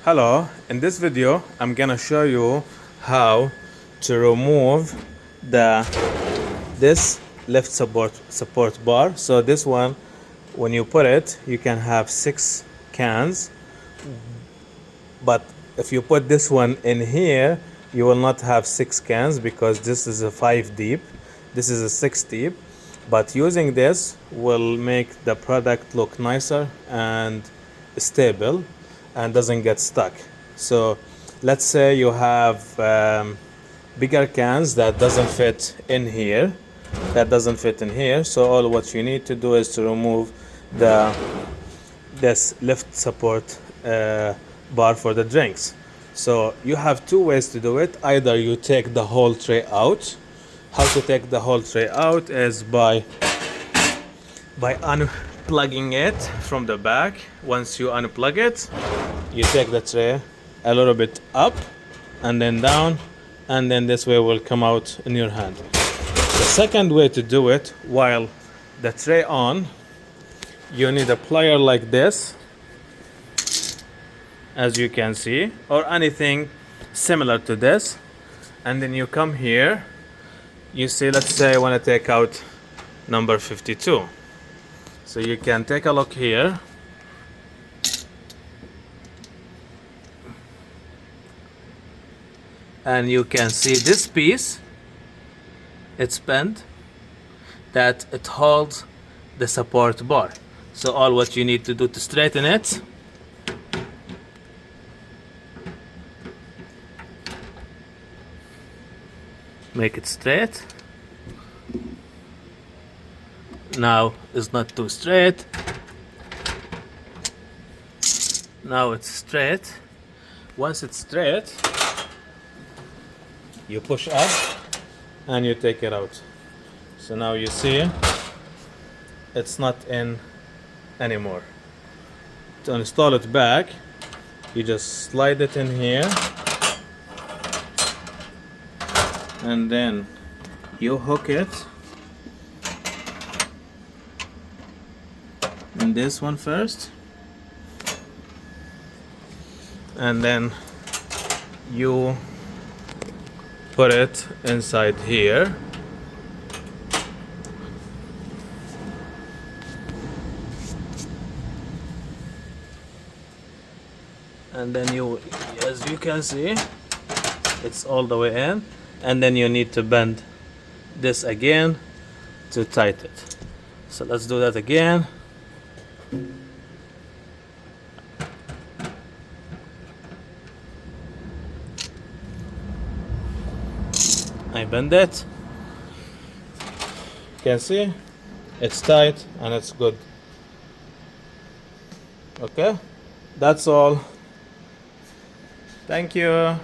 Hello, in this video I'm gonna show you how to remove this lift support bar. So this one, when you put it, you can have 6 cans, but if you put this one in here, you will not have 6 cans because this is a 5 deep, this is a 6 deep. But using this will make the product look nicer and stable and doesn't get stuck. So let's say you have bigger cans that doesn't fit in here, so all what you need to do is to remove this lift support bar for the drinks. So you have 2 ways to do it. Either you take the whole tray out. How to take the whole tray out is by unplugging it from the back. Once you unplug it, you take the tray a little bit up and then down, and then this way will come out in your hand. The second way to do it, while the tray on, you need a plier like this, as you can see, or anything similar to this, and then you come here. You see, let's say I want to take out number 52. So you can take a look here. And you can see this piece, it's bent, that it holds the support bar. So all what you need to do to straighten it, make it straight. Now it's not too straight. Now it's straight. Once it's straight, you push up and you take it out. So now you see it's not in anymore. To install it back, you just slide it in here, and then you hook it in this one first, and then you put it inside here, and then you, as you can see, it's all the way in, and then you need to bend this again to tighten it. So let's do that again. I bend it. You can see it's tight and it's good. Okay, that's all. Thank you.